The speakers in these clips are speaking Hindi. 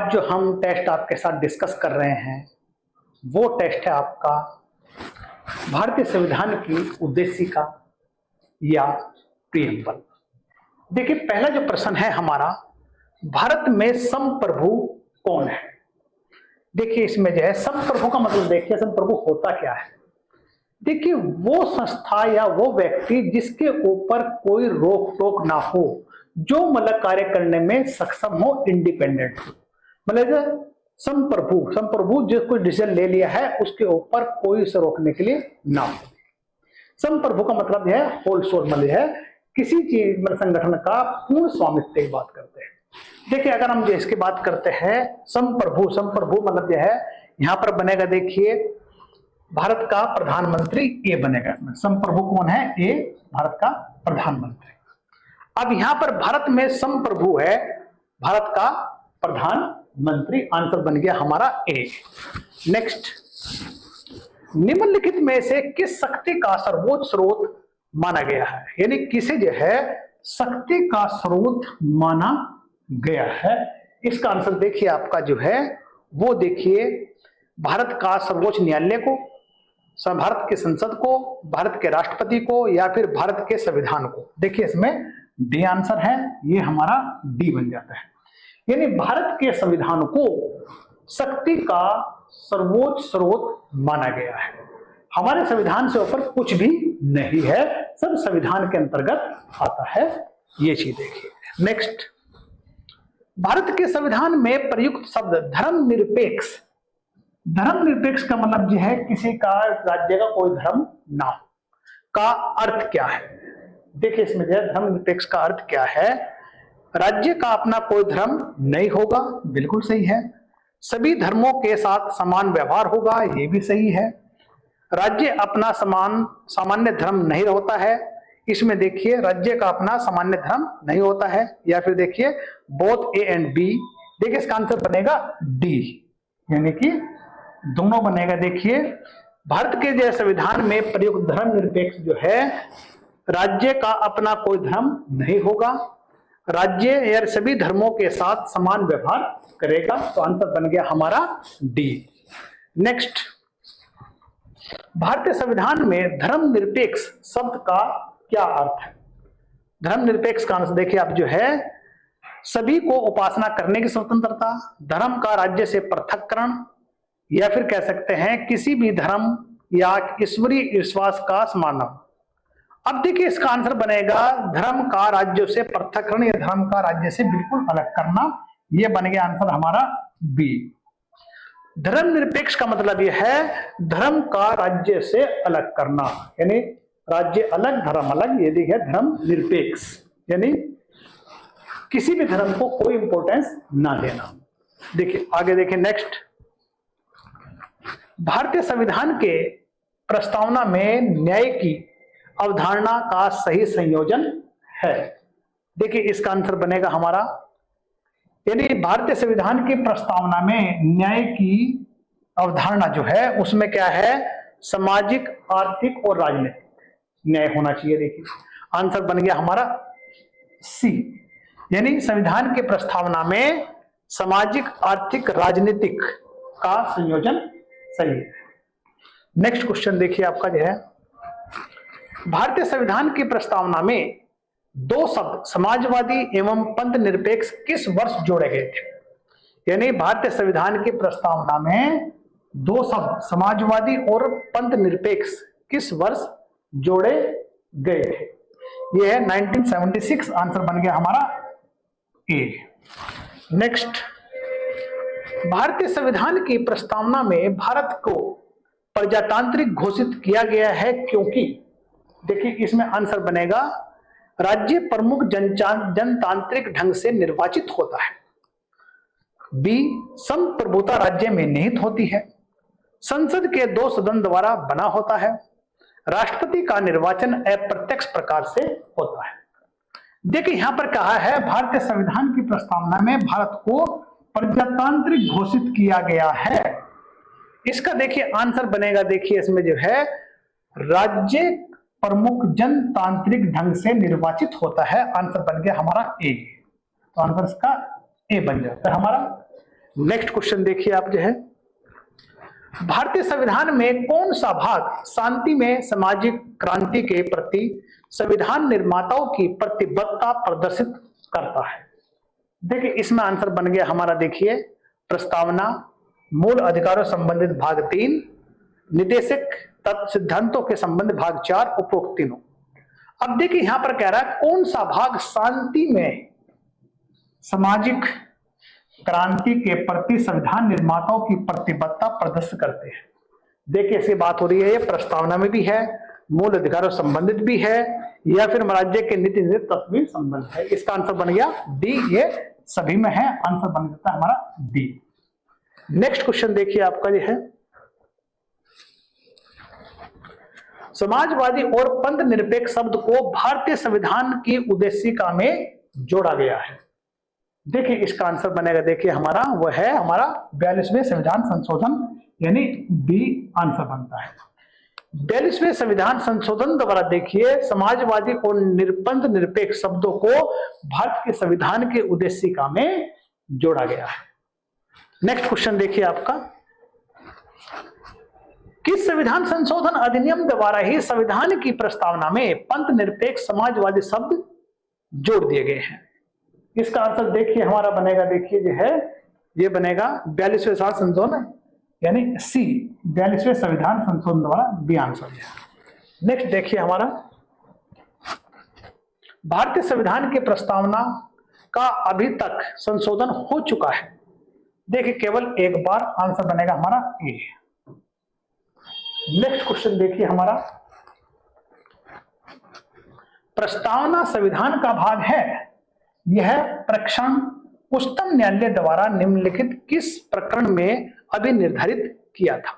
आज जो हम टेस्ट आपके साथ डिस्कस कर रहे हैं वो टेस्ट है आपका भारतीय संविधान की उद्देशिका या प्रियम्बल। देखिए, पहला जो प्रश्न है हमारा, भारत में संप्रभु कौन है। देखिए, इसमें जो है संप्रभु का मतलब, देखिए संप्रभु होता क्या है। देखिए, वो संस्था या वो व्यक्ति जिसके ऊपर कोई रोक टोक ना हो, जो मतलब कार्य करने में सक्षम हो, इंडिपेंडेंट हो। मतलब संप्रभु जो कोई डिसीजन ले लिया है उसके ऊपर कोई उसे रोकने के लिए ना हो। संप्रभु का मतलब है होल सोल, मतलब है किसी चीज मतलब संगठन का पूर्ण स्वामित्व की बात करते हैं। देखिए, अगर हम जो इसकी बात करते हैं संप्रभु मतलब यह है, यहां पर बनेगा, देखिए भारत का प्रधानमंत्री ए बनेगा। संप्रभु कौन है? ए, भारत का प्रधानमंत्री। अब यहां पर भारत में संप्रभु है भारत का प्रधानमंत्री, आंसर बन गया हमारा ए। नेक्स्ट, निम्नलिखित में से किस शक्ति का सर्वोच्च स्रोत माना गया है, यानी किसे जो है शक्ति का स्रोत माना गया है। इसका आंसर देखिए आपका जो है वो, देखिए भारत का सर्वोच्च न्यायालय को, भारत के संसद को, भारत के राष्ट्रपति को, या फिर भारत के संविधान को। देखिए इसमें डी आंसर है, ये हमारा डी बन जाता है। यानी भारत के संविधान को शक्ति का सर्वोच्च स्रोत माना गया है। हमारे संविधान से ऊपर कुछ भी नहीं है, सब संविधान के अंतर्गत आता है, ये चीज देखिए। नेक्स्ट, भारत के संविधान में प्रयुक्त शब्द धर्मनिरपेक्ष, धर्मनिरपेक्ष का मतलब जो है किसी का राज्य का कोई धर्म ना हो, का अर्थ क्या है। देखिए इसमें जो है धर्मनिरपेक्ष का अर्थ क्या है, राज्य का अपना कोई धर्म नहीं होगा, बिल्कुल सही है। सभी धर्मों के साथ समान व्यवहार होगा, ये भी सही है। राज्य अपना सामान्य धर्म नहीं होता है, इसमें देखिए राज्य का अपना सामान्य धर्म नहीं होता है। या फिर देखिए बोथ ए एंड बी, देखिए इसका आंसर बनेगा डी, यानी कि दोनों बनेगा। देखिए भारत के जो संविधान में प्रयुक्त धर्मनिरपेक्ष जो है, राज्य का अपना कोई धर्म नहीं होगा, राज्य या सभी धर्मों के साथ समान व्यवहार करेगा, तो आंसर बन गया हमारा डी। नेक्स्ट, भारतीय संविधान में धर्मनिरपेक्ष शब्द का क्या अर्थ है। धर्मनिरपेक्ष का आंसर देखिए आप जो है, सभी को उपासना करने की स्वतंत्रता, धर्म का राज्य से पृथककरण, या फिर कह सकते हैं किसी भी धर्म या ईश्वरीय विश्वास का सम्मान। अब देखिए इसका आंसर बनेगा धर्म का राज्य से पृथककरण या धर्म का राज्य से बिल्कुल अलग करना, यह बन गया आंसर हमारा बी। धर्मनिरपेक्ष का मतलब यह है धर्म का राज्य से अलग करना, यानी राज्य अलग धर्म अलग, ये देखिए धर्मनिरपेक्ष, यानी किसी भी धर्म को कोई इंपॉर्टेंस ना देना। देखिए आगे देखिए। नेक्स्ट, भारतीय संविधान के प्रस्तावना में न्याय की अवधारणा का सही संयोजन है। देखिए इसका आंसर बनेगा हमारा, यानी भारतीय संविधान की प्रस्तावना में न्याय की अवधारणा जो है उसमें क्या है, सामाजिक, आर्थिक और राजनीतिक न्याय होना चाहिए। देखिए आंसर बन गया हमारा सी, यानी संविधान के प्रस्तावना में सामाजिक, आर्थिक, राजनीतिक का संयोजन सही है। नेक्स्ट क्वेश्चन देखिए आपका जो है, भारतीय संविधान की प्रस्तावना में दो शब्द समाजवादी एवं पंथ निरपेक्ष किस वर्ष जोड़े गए थे। यानी भारतीय संविधान की प्रस्तावना में दो शब्द समाजवादी और पंथ निरपेक्ष किस वर्ष जोड़े गए थे। यह है 1976, आंसर बन गया हमारा ए। नेक्स्ट, भारतीय संविधान की प्रस्तावना में भारत को प्रजातांत्रिक घोषित किया गया है क्योंकि, देखिए इसमें आंसर बनेगा राज्य प्रमुख जनतांत्रिक ढंग से निर्वाचित होता है, बी संप्रभुता राज्य में निहित होती है, संसद के 2 सदन द्वारा बना होता है, राष्ट्रपति का निर्वाचन अप्रत्यक्ष प्रकार से होता है। देखिए यहां पर कहा है भारतीय संविधान की प्रस्तावना में भारत को प्रजातांत्रिक घोषित किया गया है। इसका देखिए आंसर बनेगा, देखिए इसमें जो है राज्य प्रमुख जनतांत्रिक ढंग से निर्वाचित होता है, आंसर बन गया हमारा ए। तो आंसर इसका ए बन जाता है हमारा। नेक्स्ट क्वेश्चन देखिए आप जो है, भारतीय संविधान में कौन सा भाग शांति में सामाजिक क्रांति के प्रति संविधान निर्माताओं की प्रतिबद्धता प्रदर्शित करता है? देखिए इसमें आंसर बन गया हमारा, देखिए प्रस्तावना, मूल अधिकारों संबंधित भाग 3, निर्देशक तत्व सिद्धांतों के संबंध भाग 4, उपरोक्त तीनों। अब देखिए यहां पर कह रहा है कौन सा भाग शांति में सामाजिक क्रांति के प्रति संविधान निर्माताओं की प्रतिबद्धता प्रदर्शित करते हैं। देखिए ऐसी बात हो रही है, ये प्रस्तावना में भी है, मूल अधिकारों संबंधित भी है, या फिर राज्य के नीति निर्देशक तत्व भी संबंधित है। इसका आंसर बन गया डी, ये सभी में है, आंसर बन जाता है हमारा डी। नेक्स्ट क्वेश्चन देखिए आपका ये है, समाजवादी और पंथ निरपेक्ष शब्द को भारतीय संविधान की उद्देशिका में जोड़ा गया है। देखिए इसका आंसर बनेगा, देखिए हमारा वह है हमारा 42वें संविधान संशोधन, यानी बी आंसर बनता है। 42वें संविधान संशोधन द्वारा देखिए समाजवादी और पंथ निरपेक्ष शब्दों को भारत के संविधान के उद्देशिका में जोड़ा गया है। नेक्स्ट क्वेश्चन देखिए आपका, किस संविधान संशोधन अधिनियम द्वारा ही संविधान की प्रस्तावना में पंथ निरपेक्ष समाजवादी शब्द जोड़ दिए गए हैं? इसका आंसर देखिए हमारा बनेगा, देखिए जो है ये बनेगा 42वें संशोधन, यानी सी 42वें संविधान संशोधन द्वारा बी आंसर है। नेक्स्ट देखिए हमारा, भारतीय संविधान की प्रस्तावना का अभी तक संशोधन हो चुका है? देखिए केवल एक बार, आंसर बनेगा हमारा ए। नेक्स्ट क्वेश्चन देखिए हमारा, प्रस्तावना संविधान का भाग है, यह प्रक्षण उच्चतम न्यायालय द्वारा निम्नलिखित किस प्रकरण में अभी निर्धारित किया था?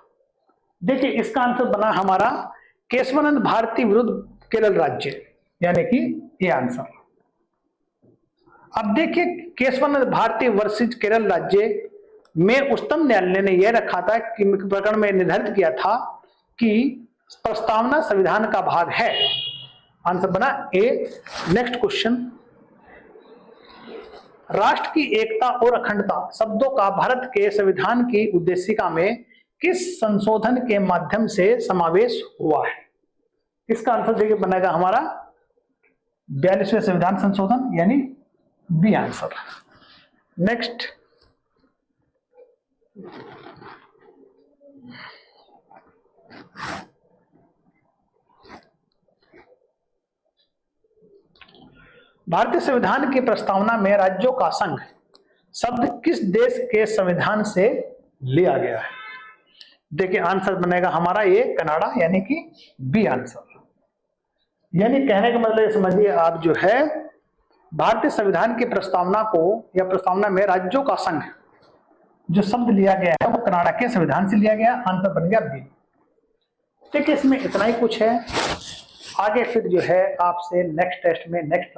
देखिए इसका आंसर बना हमारा केशवानंद भारती विरुद्ध केरल राज्य, यानी कि ये आंसर। अब देखिए केशवानंद भारती वर्सेस केरल राज्य में उच्चतम न्यायालय ने यह रखा था कि प्रकरण में निर्धारित किया था कि प्रस्तावना संविधान का भाग है, आंसर बना ए। नेक्स्ट क्वेश्चन, राष्ट्र की एकता और अखंडता शब्दों का भारत के संविधान की उद्देशिका में किस संशोधन के माध्यम से समावेश हुआ है? इसका आंसर देखिए बनेगा हमारा 42वें संविधान संशोधन, यानी बी आंसर। नेक्स्ट, भारतीय संविधान की प्रस्तावना में राज्यों का संघ शब्द किस देश के संविधान से लिया गया है? देखिए आंसर बनेगा हमारा ये कनाडा, यानी कि बी आंसर। यानी कहने का मतलब समझिए आप जो है भारतीय संविधान की प्रस्तावना को या प्रस्तावना में राज्यों का संघ जो शब्द लिया गया है वो कनाडा के संविधान से लिया गया, आंसर बन गया बी। ठीक है, इसमें इतना ही कुछ है, आगे फिर जो है आपसे नेक्स्ट टेस्ट में नेक्स्ट